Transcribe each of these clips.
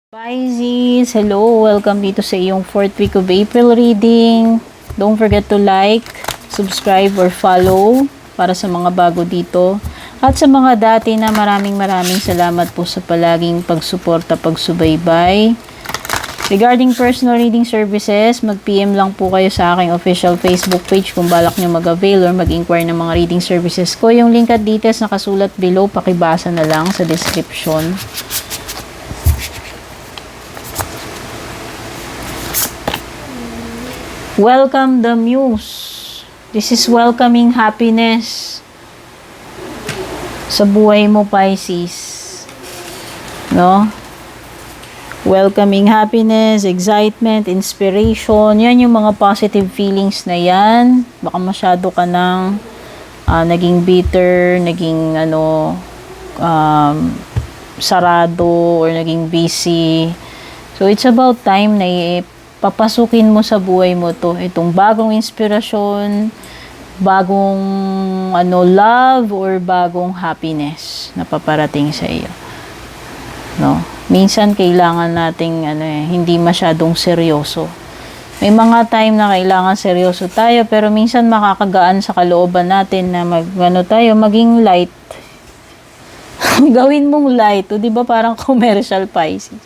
Pisces, hello! Welcome dito sa iyong 4th week of April reading. Don't forget to like, subscribe, or follow para sa mga bago dito. At sa mga dati na maraming salamat po sa palaging pagsuporta, pagsubaybay. Regarding personal reading services, mag-PM lang po kayo sa aking official Facebook page kung balak nyo mag-avail or mag-inquire ng mga reading services ko. Yung link at details nakasulat below, pakibasa na lang sa description. Welcome the Muse. This is welcoming happiness sa buhay mo, Pisces. No? Welcoming happiness, excitement, inspiration. Yan yung mga positive feelings na yan. Baka masyado ka ng naging bitter, naging sarado, or naging busy. So, it's about time na papasukin mo sa buhay mo itong bagong inspirasyon, bagong love, or bagong happiness na paparating sa iyo. No? Minsan kailangan nating hindi masyadong seryoso. May mga time na kailangan seryoso tayo, pero minsan makakagaan sa kalooban natin na maging light. Gawin mong light, 'di ba? Parang commercial, Pisces.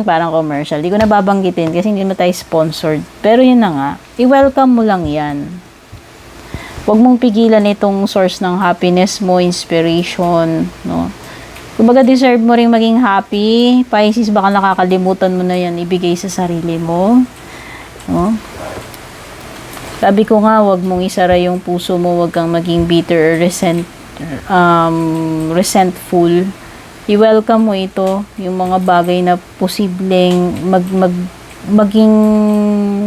Parang commercial. Di ko na babanggitin kasi hindi mo tayo sponsored. Pero yun na nga, i-welcome mo lang yan. Huwag mong pigilan itong source ng happiness mo, inspiration, no? Kumbaga, deserve mo rin maging happy. Pisces, baka nakakalimutan mo na yan ibigay sa sarili mo. No? Sabi ko nga, huwag mong isara yung puso mo, huwag kang maging bitter or resentful. I-welcome mo ito, yung mga bagay na posibleng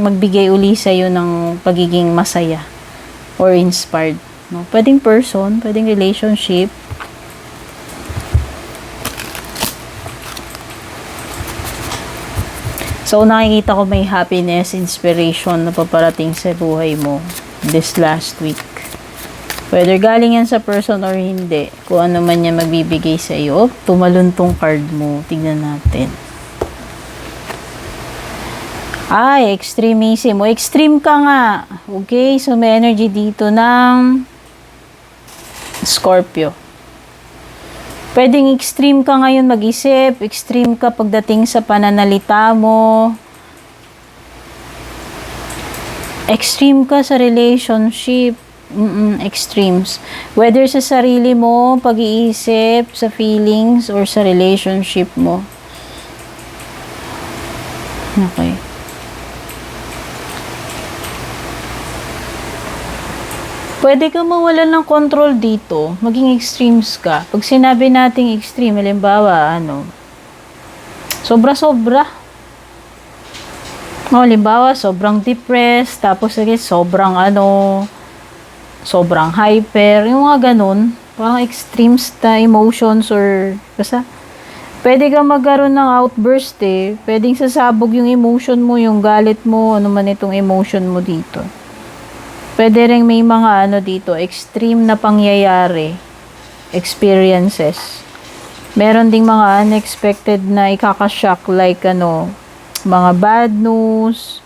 magbigay uli sa'yo ng pagiging masaya or inspired. No? Pwedeng person, pwedeng relationship. So, nakikita ko may happiness, inspiration na paparating sa buhay mo this last week. Whether galing yan sa person or hindi, kung ano man yan magbibigay sa iyo, tumaluntong card mo. Tignan natin. Ay, extremism. Extreme ka nga. Okay, so may energy dito ng Scorpio. Pwedeng extreme ka ngayon mag-isip, extreme ka pagdating sa pananalita mo, extreme ka sa relationship, extremes. Whether sa sarili mo, pag-iisip, sa feelings, or sa relationship mo. Okay. Pwede ka mawalan ng control dito. Maging extremes ka. Pag sinabi nating extreme, halimbawa, sobra-sobra. Halimbawa, sobrang depressed, tapos sobrang hyper, yung mga ganun. Parang extremes na emotions or basta. Pwede ka magkaroon ng outburst Pwedeng sasabog yung emotion mo, yung galit mo, ano man itong emotion mo dito. Pwede rin may mga dito, extreme na pangyayari, experiences. Meron ding mga unexpected na ikakashock like mga bad news.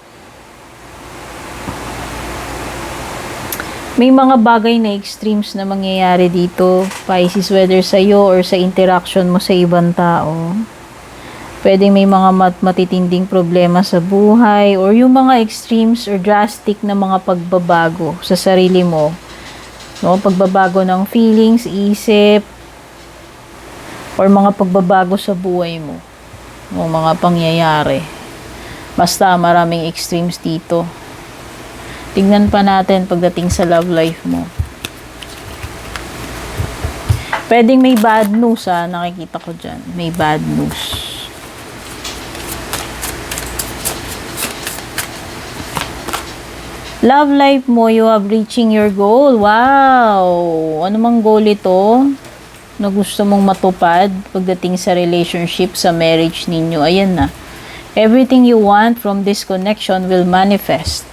May mga bagay na extremes na mangyayari dito, Pisces, whether sa iyo or sa interaction mo sa ibang tao. Pwedeng may mga matitinding problema sa buhay or yung mga extremes or drastic na mga pagbabago sa sarili mo. No? Pagbabago ng feelings, isip, or mga pagbabago sa buhay mo. No? Mga pangyayari. Basta maraming extremes dito. Tingnan pa natin pagdating sa love life mo. Pwedeng may bad news nakikita ko dyan. May bad news. Love life mo, you have reaching your goal. Wow! Ano mang goal ito na gusto mong matupad pagdating sa relationship, sa marriage ninyo? Ayan na. Everything you want from this connection will manifest.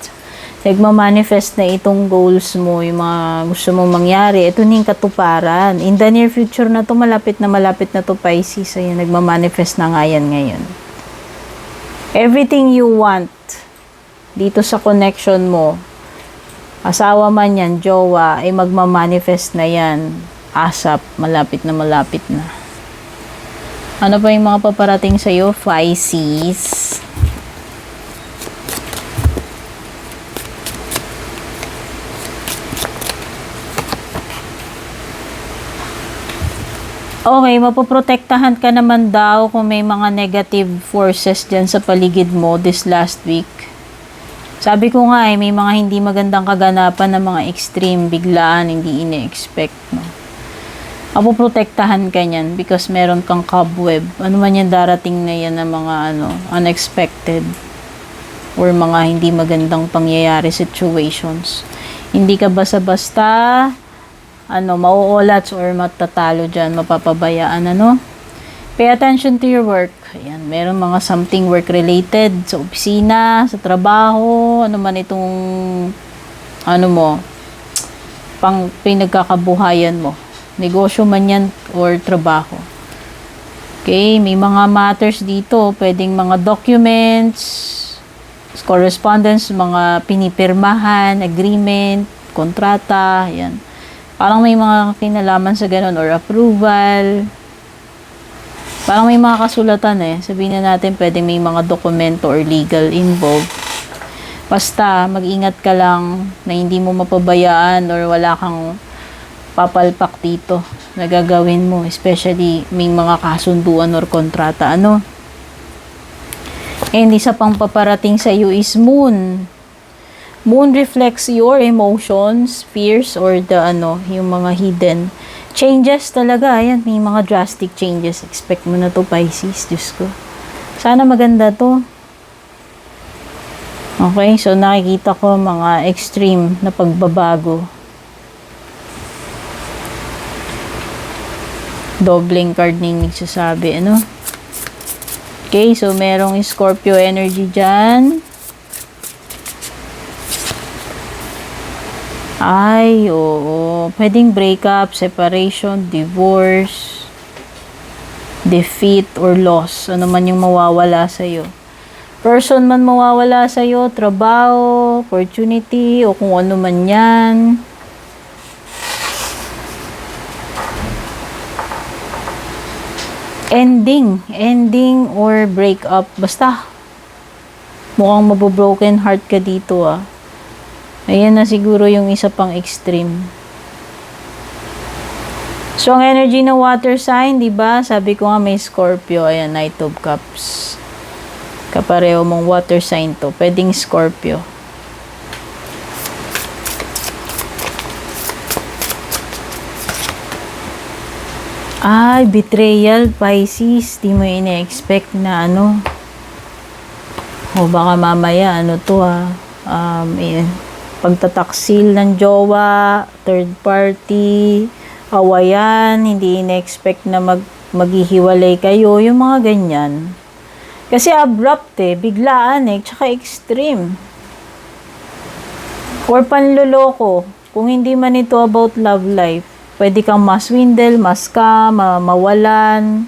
Nagmamanifest na itong goals mo, yung mga gusto mong mangyari. Ito na yung katuparan. In the near future na to, malapit na to, Pisces. Ayan, nagmamanifest na nga yan ngayon. Everything you want dito sa connection mo, asawa man yan, jowa, ay magmamanifest na yan. ASAP, malapit na. Ano pa yung mga paparating sa'yo, Pisces? Okay, mapoprotektahan ka naman daw kung may mga negative forces dyan sa paligid mo this last week. Sabi ko nga may mga hindi magandang kaganapan ng mga extreme, biglaan, hindi ine-expect. No? Mapoprotektahan ka niyan because meron kang cobweb. Ano man yan darating na yan ng mga unexpected or mga hindi magandang pangyayari situations. Hindi ka basta-basta mauulats or matatalo dyan, mapapabayaan, Pay attention to your work. Ayan, meron mga something work related sa opisina, sa trabaho, ano man itong, pinagkakabuhayan mo. Negosyo man yan or trabaho. Okay, may mga matters dito, pwedeng mga documents, correspondence, mga pinipirmahan, agreement, kontrata, ayan. Parang may mga kinalaman sa ganun or approval. Parang may mga kasulatan Sabihin na natin pwede may mga dokumento or legal involved. Basta mag-ingat ka lang na hindi mo mapabayaan or wala kang papalpak dito na gagawin mo. Especially may mga kasunduan or kontrata. And isa pang paparating sa iyo is Moon. Moon reflects your emotions, fears, or yung mga hidden changes talaga. Ayan, may mga drastic changes. Expect mo na to, Pisces. Diyos ko. Sana maganda to. Okay, so nakikita ko mga extreme na pagbabago. Dobling card na nagsasabi, Okay, so merong Scorpio energy dyan. Ay, oo. Pwedeng breakup, separation, divorce, defeat, or loss. Ano man yung mawawala sa'yo. Person man mawawala sa'yo, trabaho, opportunity, o kung ano man yan. Ending or breakup. Basta, mukhang mabobroken heart ka dito Ayan na siguro yung isa pang extreme. So, ang energy ng water sign, di ba? Sabi ko nga may Scorpio. Ayan, Knight of Cups. Kapareho mong water sign to. Pwedeng Scorpio. Ay, betrayal, Pisces. Di mo ine-expect na O baka mamaya, pagtataksil ng jowa, third party, awayan, hindi ina-expect na maghihiwalay kayo, yung mga ganyan. Kasi abrupt biglaan tsaka extreme. Or panloloko, kung hindi man ito about love life, pwede kang maswindle, ma-scam, mawalan,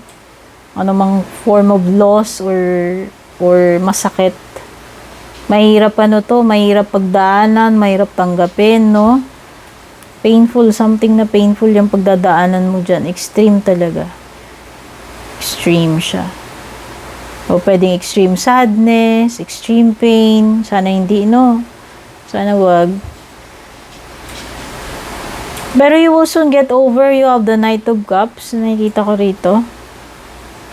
anumang form of loss or masakit. Mahirap mahirap pagdaanan, mahirap tanggapin, Painful, something na painful yung pagdadaanan mo dyan. Extreme talaga. Extreme siya. O pwedeng extreme sadness, extreme pain. Sana hindi, Sana wag. Pero you will soon get over. You have the Knight of Cups. Nakikita ko rito.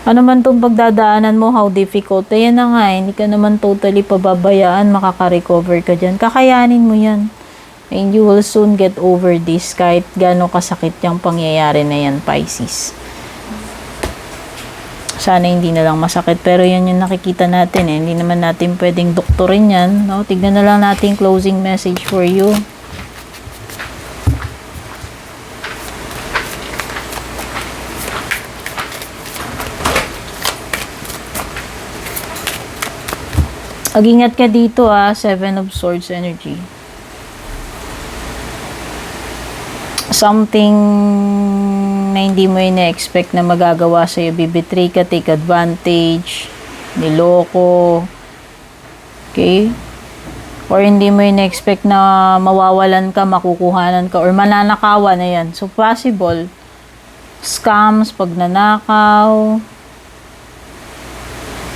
Ano man itong pagdadaanan mo, how difficult. Ayan na nga, hindi ka naman totally pababayaan, makaka-recover ka dyan. Kakayanin mo yan. And you will soon get over this kahit gano'ng kasakit yung pangyayari na yan, Pisces. Sana hindi na lang masakit, pero yan yung nakikita natin Hindi naman natin pwedeng doktorin yan. Tignan na lang natin closing message for you. Mag-ingat ka dito Seven of Swords energy. something na hindi mo ina-expect na magagawa sa'yo. Bibitray ka, take advantage, niloko, okay? Or hindi mo ina-expect na mawawalan ka, makukuhanan ka, or mananakawan na yan. So, possible. Scams, pagnanakaw,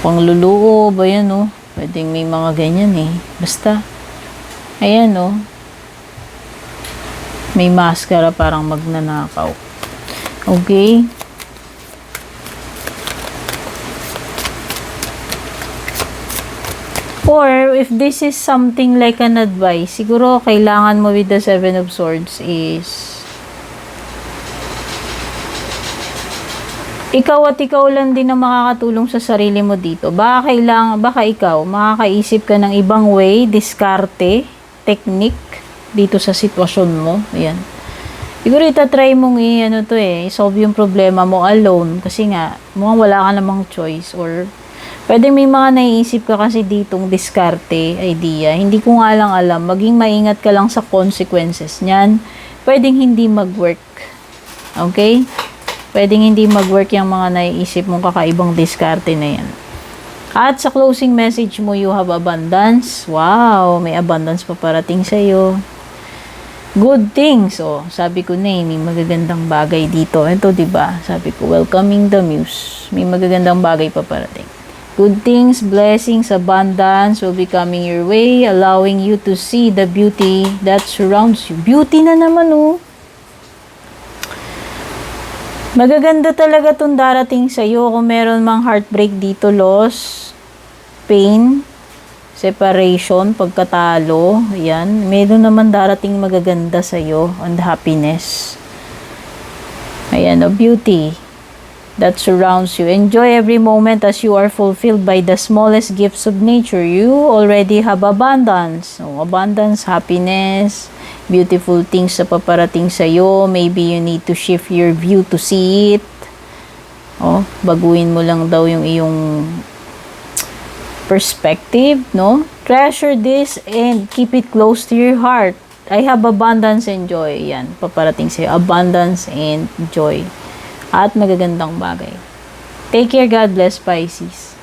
pangluloob, ayan o. Pwedeng may mga ganyan eh. Basta, ayan o. May maskara parang magnanakaw. Okay? Or, if this is something like an advice, siguro kailangan mo with the Seven of Swords is ikaw at ikaw lang din ang makakatulong sa sarili mo dito. Baka ikaw, makakaisip ka ng ibang way, diskarte, technique dito sa sitwasyon mo. Ayan. Siguro itatry mong i-solve yung problema mo alone. Kasi nga, mukhang wala ka namang choice. Or, pwede may mga naiisip ka kasi ditong diskarte idea. Hindi ko nga lang alam. Maging maingat ka lang sa consequences niyan. Pwedeng hindi mag-work. Okay? Pwedeng hindi mag-work yung mga naiisip mong kakaibang diskarte na yan. At sa closing message mo, you have abundance. Wow, may abundance pa parating sa'yo. Good things. Oh, sabi ko na may magagandang bagay dito. Ito, diba? Sabi ko, welcoming the muse. May magagandang bagay pa parating. Good things, blessings, abundance will be coming your way, allowing you to see the beauty that surrounds you. Beauty na naman, oh. Magaganda talaga itong darating sa'yo kung meron mang heartbreak dito, loss, pain, separation, pagkatalo, ayan. Meron naman darating magaganda sa'yo, and happiness. Ayan, beauty that surrounds you. Enjoy every moment as you are fulfilled by the smallest gifts of nature. You already have abundance. So, abundance, happiness, beautiful things sa paparating sa'yo. Maybe you need to shift your view to see it. Oh, baguhin mo lang daw yung iyong perspective, no? Treasure this and keep it close to your heart. I have abundance and joy. Yan, paparating sa'yo. Abundance and joy. At magagandang bagay. Take care. God bless, Pisces.